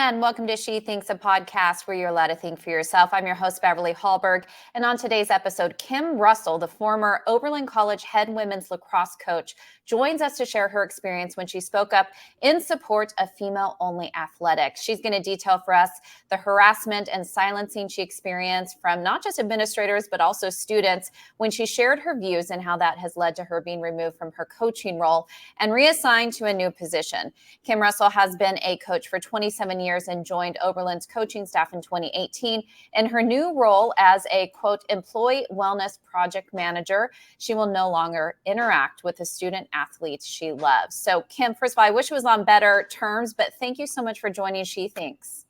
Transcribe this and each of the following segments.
And welcome to She Thinks, a podcast where you're allowed to think for yourself. I'm your host, Beverly Hallberg. And on today's episode, Kim Russell, the former Oberlin College head women's lacrosse coach, joins us to share her experience when she spoke up in support of female-only athletics. She's going to detail for us the harassment and silencing she experienced from not just administrators, but also students when she shared her views and how that has led to her being removed from her coaching role and reassigned to a new position. Kim Russell has been a coach for 27 years and joined Oberlin's coaching staff in 2018. In her new role as a, quote, employee wellness project manager, she will no longer interact with the student athletes she loves. So, Kim, first of all, I wish it was on better terms, but thank you so much for joining She Thinks.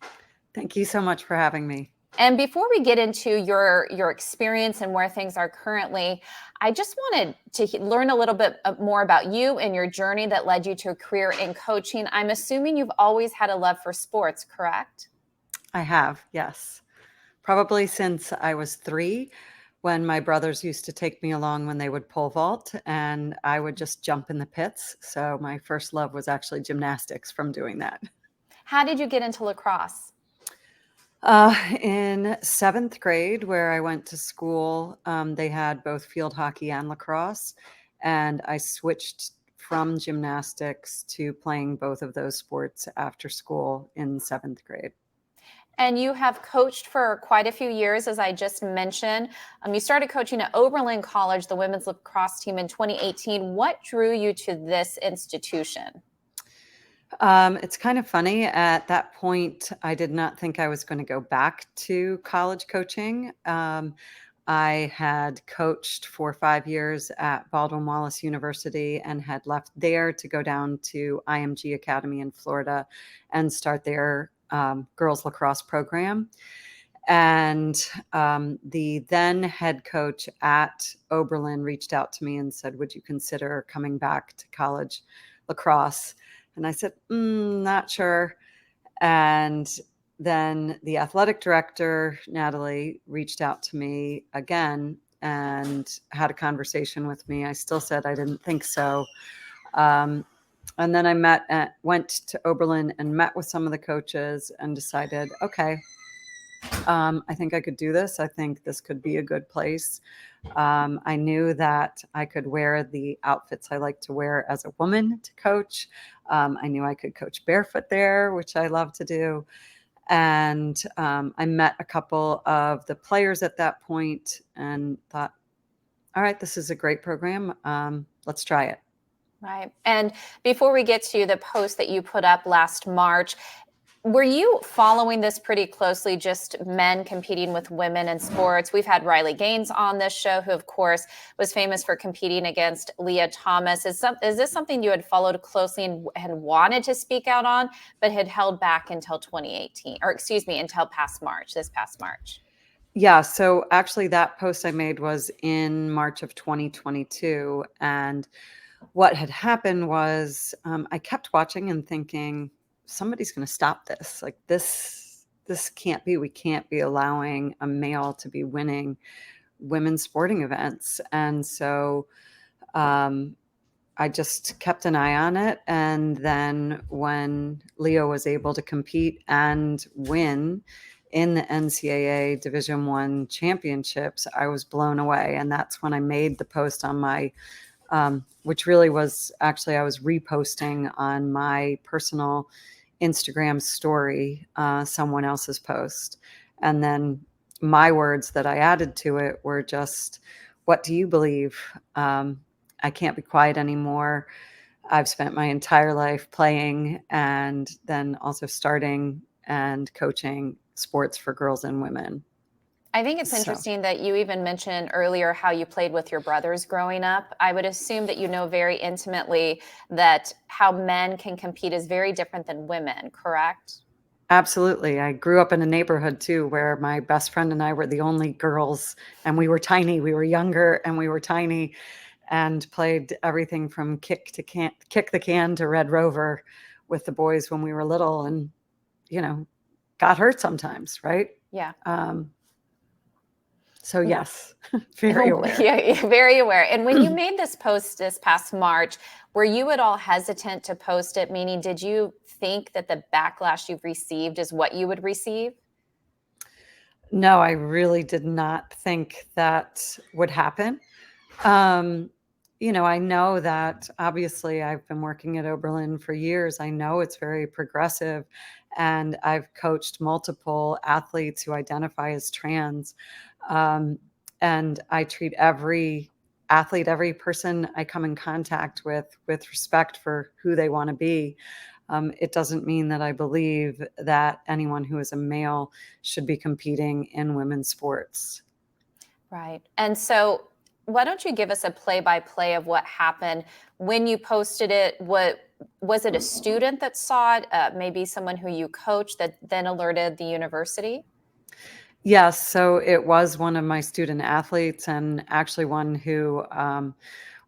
Thank you so much for having me. And before we get into your experience and where things are currently, I just wanted to learn a little bit more about you and your journey that led you to a career in coaching. I'm assuming you've always had a love for sports, correct? I have, yes. Probably since I was 3, when my brothers used to take me along when they would pole vault, and I would just jump in the pits. So my first love was actually gymnastics from doing that. How did you get into lacrosse? In 7th grade, where I went to school, they had both field hockey and lacrosse, and I switched from gymnastics to playing both of those sports after school in 7th grade. And you have coached for quite a few years, as I just mentioned. You started coaching at Oberlin College, the women's lacrosse team, in 2018. What drew you to this institution? It's kind of funny. At that point, I did not think I was going to go back to college coaching. I had coached for 5 years at Baldwin Wallace University and had left there to go down to IMG Academy in Florida and start their girls lacrosse program. And the then head coach at Oberlin reached out to me and said, would you consider coming back to college lacrosse? And I said, not sure. And then the athletic director, Natalie, reached out to me again and had a conversation with me. I still said I didn't think so. And then I went to Oberlin and met with some of the coaches and decided, okay, I think I could do this. I think this could be a good place. I knew that I could wear the outfits I like to wear as a woman to coach. I knew I could coach barefoot there, which I love to do. And I met a couple of the players at that point and thought, all right, this is a great program. Let's try it. Right. And before we get to the post that you put up last March, were you following this pretty closely, just men competing with women in sports? We've had Riley Gaines on this show, who, of course, was famous for competing against Leah Thomas. Is this something you had followed closely and wanted to speak out on, but had held back until 2018, or excuse me, until this past March? Yeah, so actually that post I made was in March of 2022. And what had happened was I kept watching and thinking, somebody's going to stop this. Like this can't be. We can't be allowing a male to be winning women's sporting events. And so I just kept an eye on it. And then when Leo was able to compete and win in the NCAA Division I championships, I was blown away. And that's when I made the post on my which really was actually, I was reposting on my personal Instagram story, someone else's post. And then my words that I added to it were just, what do you believe? I can't be quiet anymore. I've spent my entire life playing and then also starting and coaching sports for girls and women. I think it's interesting that you even mentioned earlier how you played with your brothers growing up. I would assume that you know very intimately that how men can compete is very different than women, correct? Absolutely. I grew up in a neighborhood too, where my best friend and I were the only girls, and we were tiny. We were younger and we were tiny, and played everything from kick the can to Red Rover with the boys when we were little, and, got hurt sometimes. Right. Yeah. So yes, very aware. Yeah, very aware. And when you made this post this past March, were you at all hesitant to post it? Meaning, did you think that the backlash you've received is what you would receive? No, I really did not think that would happen. Um, I know that obviously I've been working at Oberlin for years. I know it's very progressive, and I've coached multiple athletes who identify as trans. Um, and I treat every athlete, every person I come in contact with respect for who they want to be. It doesn't mean that I believe that anyone who is a male should be competing in women's sports. Right. And so, why don't you give us a play-by-play of what happened when you posted it? What was it? A student that saw it? Maybe someone who you coached that then alerted the university? Yes, so it was one of my student athletes, and actually one who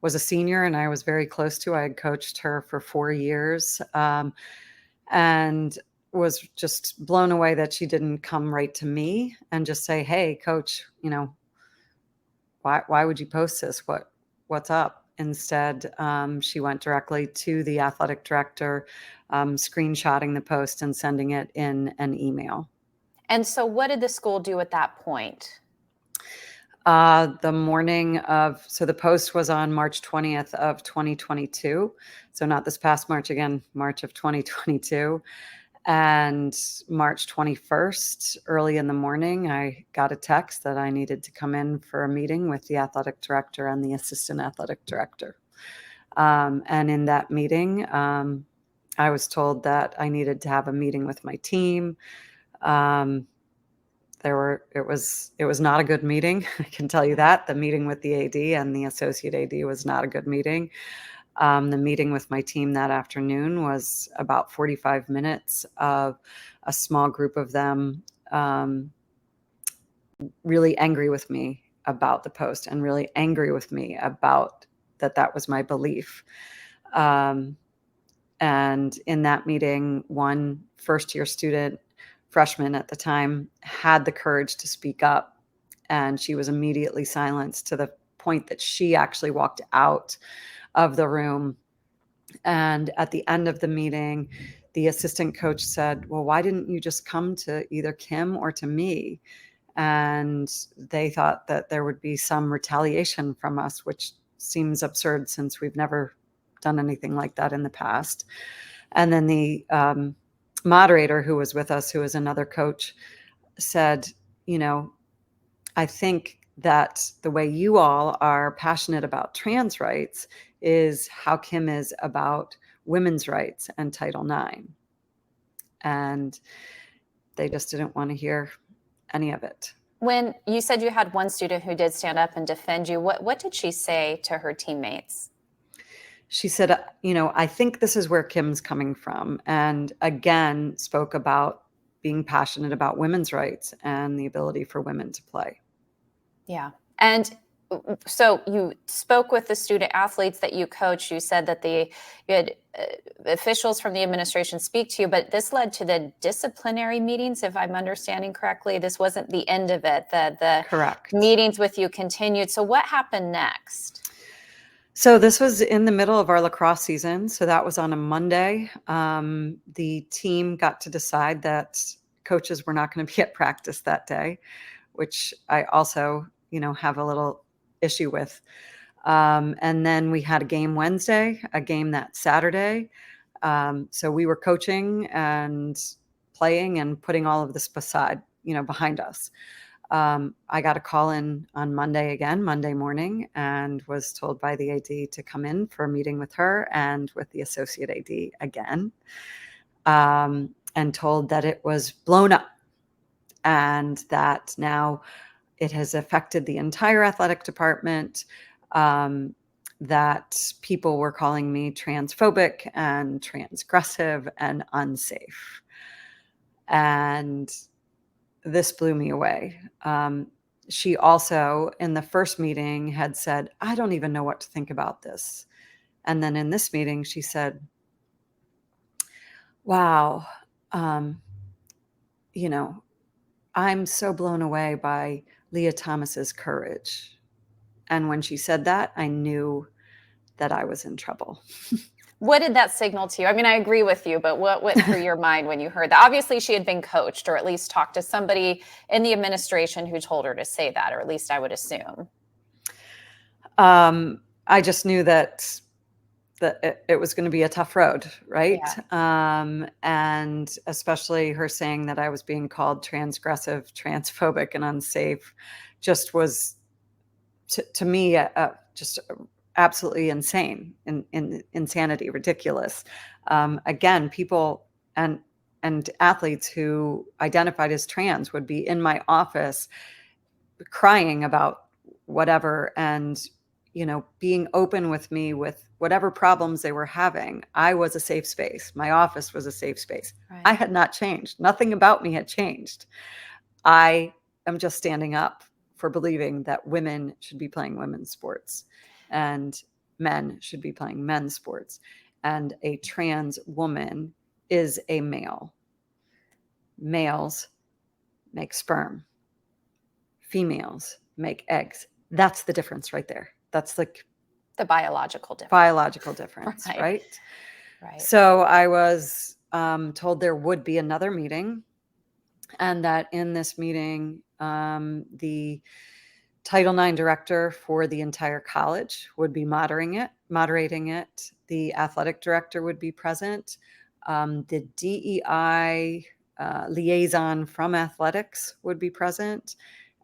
was a senior and I was very close to. I had coached her for 4 years, and was just blown away that she didn't come right to me and just say, "Hey, coach, why would you post this? What's up?" Instead, she went directly to the athletic director, screenshotting the post and sending it in an email. And so, what did the school do at that point? The morning of, so the post was on March 20th of 2022. So not this past March, again, March of 2022. And March 21st, early in the morning, I got a text that I needed to come in for a meeting with the athletic director and the assistant athletic director. And in that meeting, I was told that I needed to have a meeting with my team. Um, it was not a good meeting. I can tell you that. The meeting with the AD and the associate AD was not a good meeting. The meeting with my team that afternoon was about 45 minutes of a small group of them, really angry with me about the post and really angry with me about that was my belief. Um, and in that meeting, one first-year student, freshman at the time, had the courage to speak up, and she was immediately silenced to the point that she actually walked out of the room. And at the end of the meeting, the assistant coach said, "Well, why didn't you just come to either Kim or to me?" And they thought that there would be some retaliation from us, which seems absurd since we've never done anything like that in the past. And then the moderator who was with us, who was another coach, said, you know, "I think that the way you all are passionate about trans rights is how Kim is about women's rights and Title IX." And they just didn't want to hear any of it. When you said you had one student who did stand up and defend you, what did she say to her teammates? She said, "I think this is where Kim's coming from." And again, spoke about being passionate about women's rights and the ability for women to play. Yeah. And so you spoke with the student athletes that you coach. You said that you had officials from the administration speak to you, but this led to the disciplinary meetings, if I'm understanding correctly. This wasn't the end of it. The Correct. meetings with you continued. So what happened next? So this was in the middle of our lacrosse season. So that was on a Monday. The team got to decide that coaches were not going to be at practice that day, which I also, have a little issue with. And then we had a game Wednesday, a game that Saturday. So we were coaching and playing and putting all of this beside, behind us. I got a call in on Monday morning, and was told by the AD to come in for a meeting with her and with the associate AD again, and told that it was blown up and that now it has affected the entire athletic department, that people were calling me transphobic and transgressive and unsafe. And this blew me away. She also, in the first meeting, had said, "I don't even know what to think about this." And then in this meeting, she said, "Wow, um, you know, I'm so blown away by Leah Thomas's courage. And when she said that, I knew that I was in trouble. What did that signal to you? I mean, I agree with you, but what went through your mind when you heard that? Obviously, she had been coached, or at least talked to somebody in the administration who told her to say that, or at least I would assume. I just knew that it was going to be a tough road, right? Yeah. And especially her saying that I was being called transgressive, transphobic, and unsafe just was, to me, just absolutely insane, insanity, ridiculous. Again, people and athletes who identified as trans would be in my office crying about whatever, and being open with me with whatever problems they were having. I was a safe space. My office was a safe space. Right. I had not changed. Nothing about me had changed. I am just standing up for believing that women should be playing women's sports and men should be playing men's sports. And a trans woman is a male. Males make sperm. Females make eggs. That's the difference right there. That's like the biological difference, Right. right? Right. So I was told there would be another meeting, and that in this meeting, the Title IX director for the entire college would be moderating it. The athletic director would be present. The DEI liaison from athletics would be present,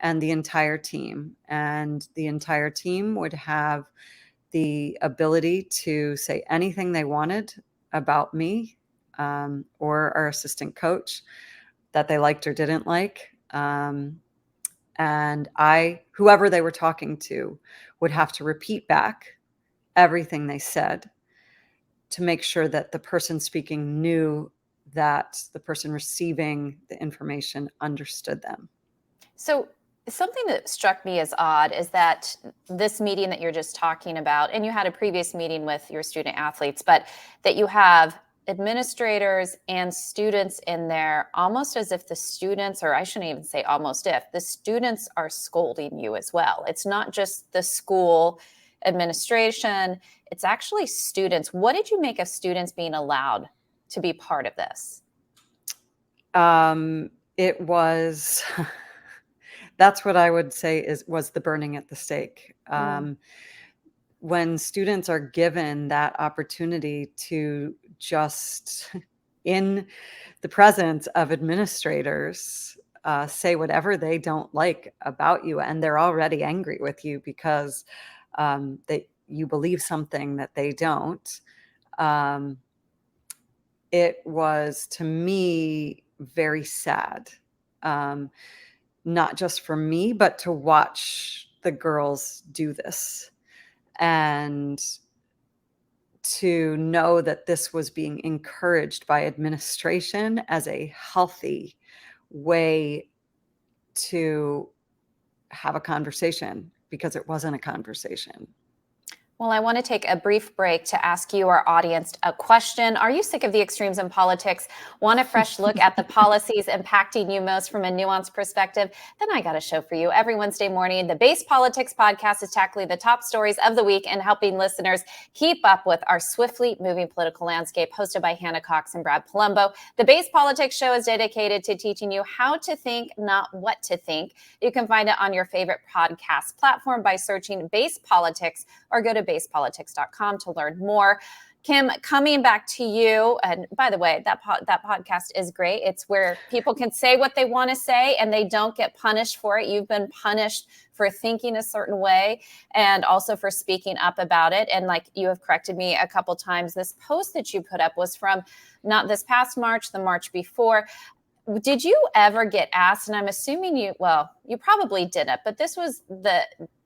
and the entire team. And the entire team would have the ability to say anything they wanted about me, or our assistant coach, that they liked or didn't like. And whoever they were talking to, would have to repeat back everything they said to make sure that the person speaking knew that the person receiving the information understood them. So something that struck me as odd is that this meeting that you're just talking about, and you had a previous meeting with your student athletes, but that you have administrators and students in there, almost as if the students, or I shouldn't even say almost if, the students are scolding you as well. It's not just the school administration, it's actually students. What did you make of students being allowed to be part of this? It was that's what I would say was the burning at the stake. When students are given that opportunity to just, in the presence of administrators, say whatever they don't like about you, and they're already angry with you because you believe something that they don't. It was, to me, very sad, not just for me, but to watch the girls do this, and to know that this was being encouraged by administration as a healthy way to have a conversation, because it wasn't a conversation. Well, I want to take a brief break to ask you, our audience, a question. Are you sick of the extremes in politics? Want a fresh look at the policies impacting you most from a nuanced perspective? Then I got a show for you. Every Wednesday morning, the Base Politics podcast is tackling the top stories of the week and helping listeners keep up with our swiftly moving political landscape, hosted by Hannah Cox and Brad Palumbo. The Base Politics show is dedicated to teaching you how to think, not what to think. You can find it on your favorite podcast platform by searching Base Politics, or go to basepolitics.com to learn more. Kim, coming back to you, and by the way, that podcast is great. It's where people can say what they want to say and they don't get punished for it. You've been punished for thinking a certain way and also for speaking up about it. And like you have corrected me a couple times, this post that you put up was from not this past March, the March before. Did you ever get asked, and I'm assuming you probably didn't, but this was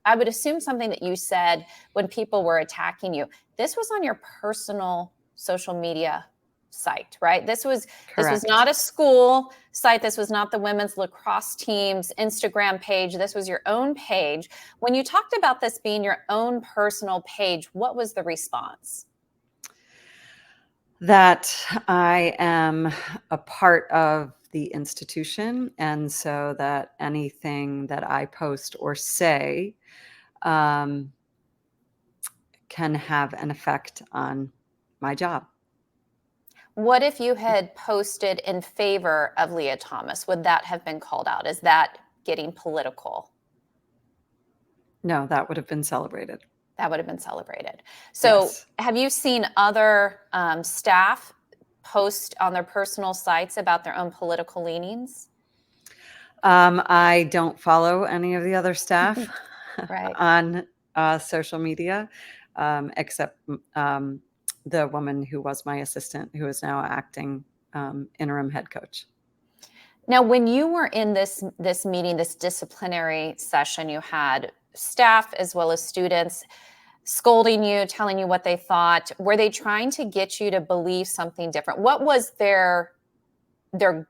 I would assume something that you said when people were attacking you. This was on your personal social media site, right? This was not a school site. This was not the women's lacrosse team's Instagram page. This was your own page. When you talked about this being your own personal page, what was the response? That I am a part of the institution, and so that anything that I post or say um, can have an effect on my job. What if you had posted in favor of Leah Thomas? Would that have been called out? Is that getting political? No, that would have been celebrated. That would have been celebrated. So, Yes. have you seen other staff post on their personal sites about their own political leanings? I don't follow any of the other staff Right. on social media, except the woman who was my assistant, who is now acting interim head coach. Now, when you were in this meeting, this disciplinary session, you had staff as well as students scolding you, telling you what they thought. Were they trying to get you to believe something different? What was their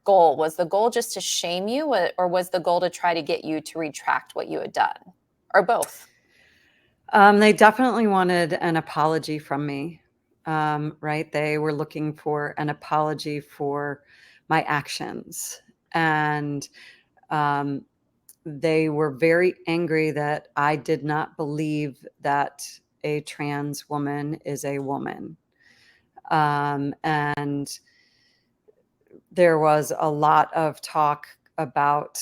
goal? Was the goal just to shame you, or was the goal to try to get you to retract what you had done, or both? They definitely wanted an apology from me, right? They were looking for an apology for my actions. And um, they were very angry that I did not believe that a trans woman is a woman. And there was a lot of talk about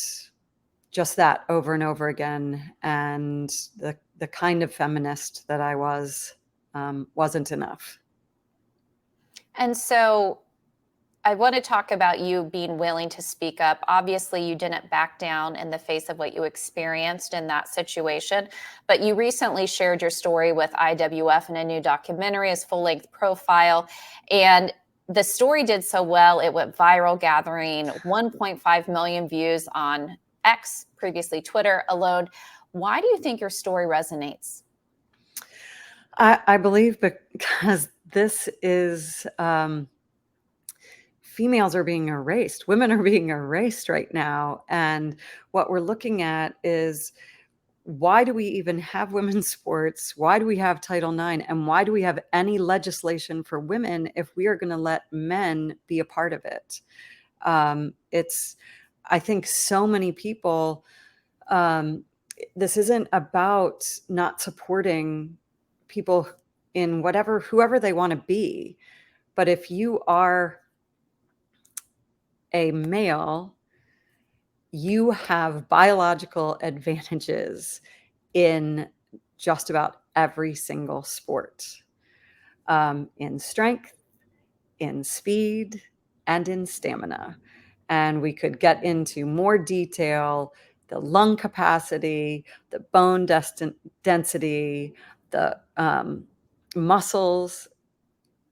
just that over and over again. And the kind of feminist that I was wasn't enough. And so I want to talk about you being willing to speak up. Obviously, you didn't back down in the face of what you experienced in that situation, but you recently shared your story with IWF in a new documentary, as full-length profile, and the story did so well, it went viral, gathering 1.5 million views on X, previously Twitter, alone. Why do you think your story resonates? I believe because this is females are being erased. Women are being erased right now. And what we're looking at is, why do we even have women's sports? Why do we have Title IX? And why do we have any legislation for women if we are going to let men be a part of it? I think so many people, this isn't about not supporting people in whoever they want to be. But if you are a male, you have biological advantages in just about every single sport, in strength, in speed, and in stamina. And we could get into more detail: the lung capacity, the bone density, the muscles.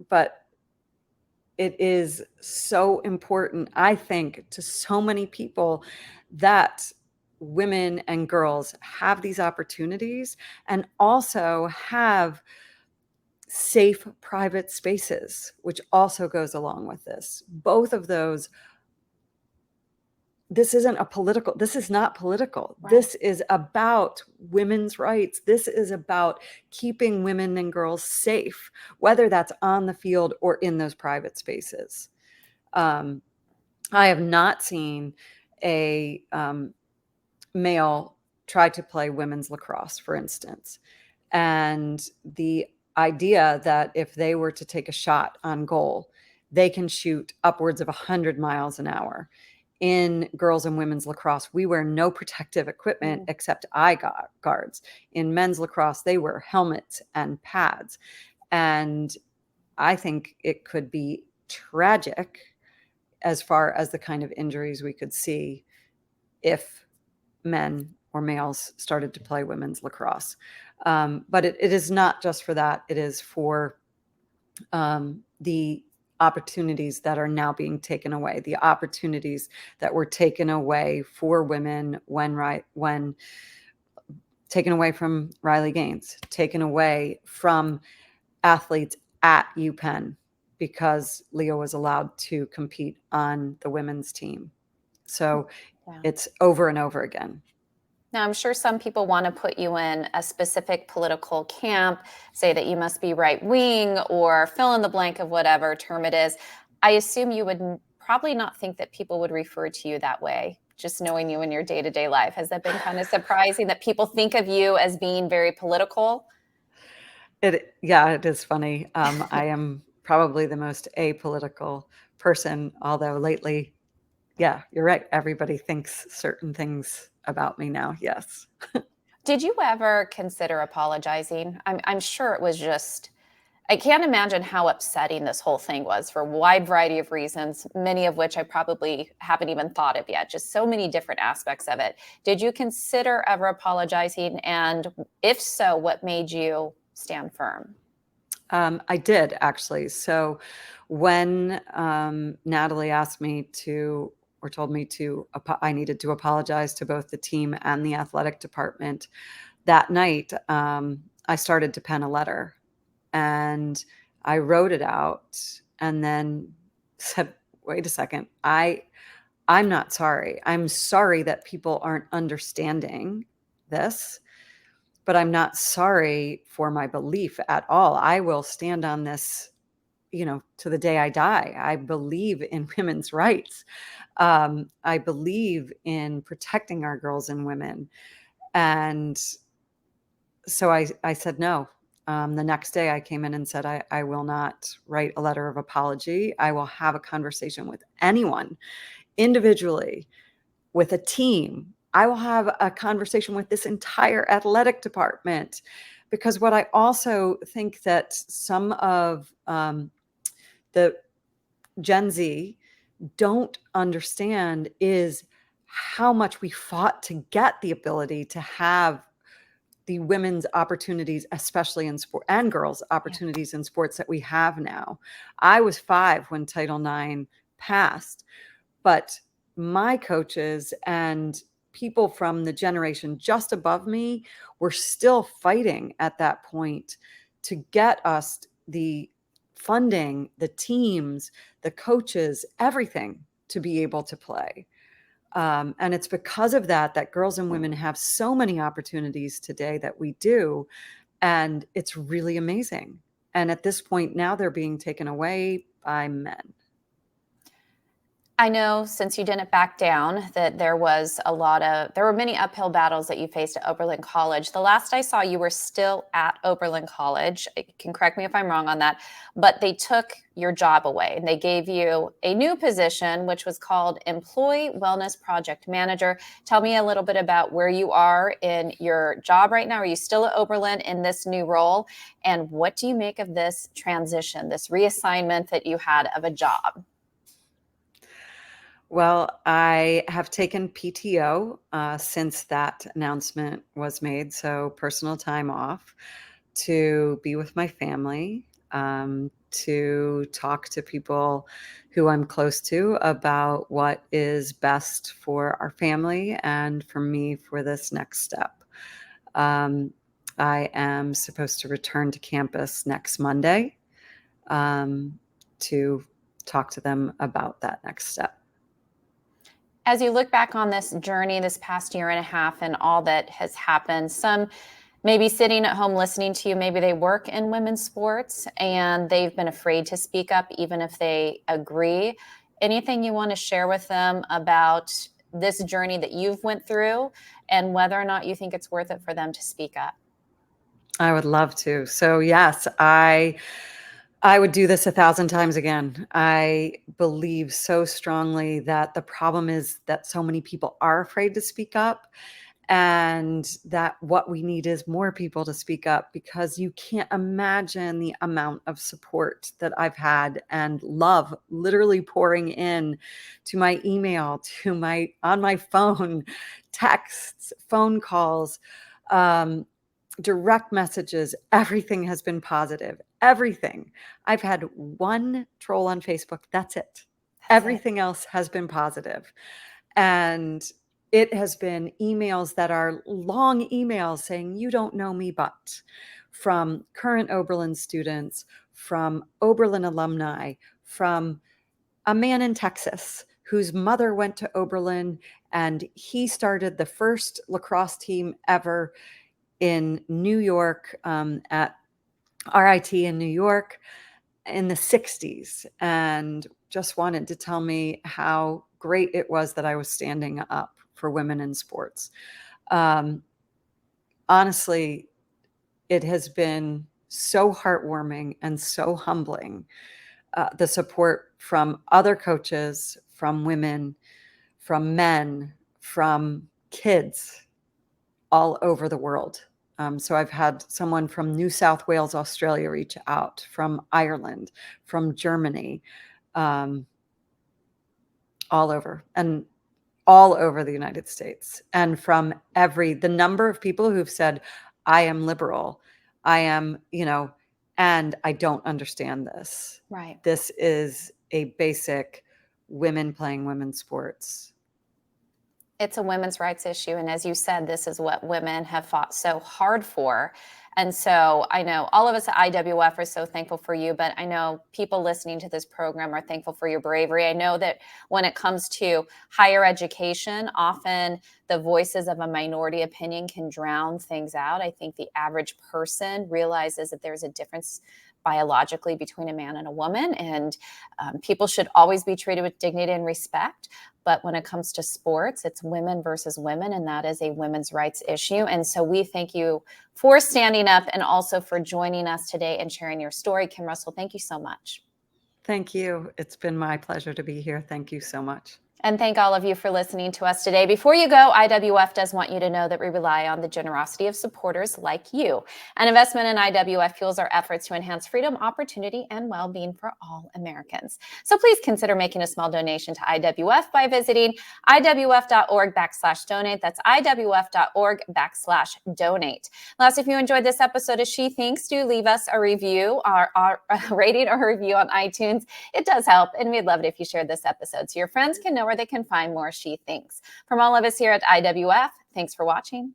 But it is so important, I think, to so many people that women and girls have these opportunities and also have safe private spaces, which also goes along with this. Both of those. This is not political. Right. This is about women's rights. This is about keeping women and girls safe, whether that's on the field or in those private spaces. I have not seen a male try to play women's lacrosse, for instance. And the idea that if they were to take a shot on goal, they can shoot upwards of 100 miles an hour. In girls and women's lacrosse, we wear no protective equipment except eye guards. In men's lacrosse, they wear helmets and pads. And I think it could be tragic as far as the kind of injuries we could see if men or males started to play women's lacrosse. But it is not just for that. It is for the opportunities that are now being taken away, the opportunities that were taken away for women when taken away from Riley Gaines, taken away from athletes at UPenn because Leah was allowed to compete on the women's team. So Yeah. it's over and over again. Now, I'm sure some people want to put you in a specific political camp, say that you must be right wing or fill in the blank of whatever term it is. I assume you would probably not think that people would refer to you that way, just knowing you in your day-to-day life. Has that been kind of surprising that people think of you as being very political? Yeah, it is funny. I am probably the most apolitical person, although lately, yeah, you're right. Everybody thinks certain things about me now. Yes. Did you ever consider apologizing? I'm sure it was just, I can't imagine how upsetting this whole thing was for a wide variety of reasons, many of which I probably haven't even thought of yet, just so many different aspects of it. Did you consider ever apologizing? And if so, what made you stand firm? I did actually. So when Natalie asked me to, or told me to, I needed to apologize to both the team and the athletic department that night, I started to pen a letter and I wrote it out and then said, wait a second, I'm not sorry. I'm sorry that people aren't understanding this, but I'm not sorry for my belief at all. I will stand on this, to the day I die. I believe in women's rights. I believe in protecting our girls and women. And so I said no. The next day I came in and said, I will not write a letter of apology. I will have a conversation with anyone individually, with a team. I will have a conversation with this entire athletic department, because what I also think that some of the Gen Z don't understand is how much we fought to get the ability to have the women's opportunities, especially in sport, and girls' Yeah. opportunities in sports that we have now. I was 5 when Title IX passed, but my coaches and people from the generation just above me were still fighting at that point to get us the funding, the teams, the coaches, everything to be able to play. And it's because of that that girls and women have so many opportunities today that we do. And it's really amazing. And at this point now, they're being taken away by men. I know since you didn't back down that there were many uphill battles that you faced at Oberlin College. The last I saw, you were still at Oberlin College. You can correct me if I'm wrong on that, but they took your job away and they gave you a new position, which was called Employee Wellness Project Manager. Tell me a little bit about where you are in your job right now. Are you still at Oberlin in this new role? And what do you make of this transition, this reassignment that you had of a job? Well, I have taken PTO since that announcement was made, so personal time off to be with my family, to talk to people who I'm close to about what is best for our family and for me for this next step. Um, I am supposed to return to campus next Monday to talk to them about that next step. As you look back on this journey this past year and a half and all that has happened, some maybe sitting at home listening to you, maybe they work in women's sports and they've been afraid to speak up even if they agree. Anything you want to share with them about this journey that you've went through and whether or not you think it's worth it for them to speak up? I would love to. So yes, I would do this 1,000 times again. I believe so strongly that the problem is that so many people are afraid to speak up, and that what we need is more people to speak up, because you can't imagine the amount of support that I've had and love literally pouring in to my email, on my phone, texts, phone calls, um, direct messages. Everything has been positive. Everything. I've had one troll on Facebook. That's it. That's it. Everything else has been positive. And it has been emails that are long emails saying, you don't know me, but, from current Oberlin students, from Oberlin alumni, from a man in Texas whose mother went to Oberlin and he started the first lacrosse team ever in New York, at RIT in New York in the 60s, and just wanted to tell me how great it was that I was standing up for women in sports. Honestly, it has been so heartwarming and so humbling. The support from other coaches, from women, from men, from kids all over the world. So I've had someone from New South Wales, Australia reach out, from Ireland, from Germany, um, all over, and all over the United States, and from the number of people who've said, I am liberal, I am, and I don't understand this. Right. This is a basic women playing women's sports. It's a women's rights issue. And as you said, this is what women have fought so hard for. And so I know all of us at IWF are so thankful for you, but I know people listening to this program are thankful for your bravery. I know that when it comes to higher education, often the voices of a minority opinion can drown things out. I think the average person realizes that there's a difference biologically between a man and a woman, and people should always be treated with dignity and respect. But when it comes to sports, it's women versus women, and that is a women's rights issue. And so we thank you for standing up and also for joining us today and sharing your story. Kim Russell, thank you so much. Thank you. It's been my pleasure to be here. Thank you so much. And thank all of you for listening to us today. Before you go, IWF does want you to know that we rely on the generosity of supporters like you. An investment in IWF fuels our efforts to enhance freedom, opportunity, and well-being for all Americans. So please consider making a small donation to IWF by visiting iwf.org/donate. That's iwf.org/donate. Last, if you enjoyed this episode of She Thinks, do leave us a review, our rating or review on iTunes. It does help, and we'd love it if you shared this episode so your friends can know where they can find more She Thinks. From all of us here at IWF, thanks for watching.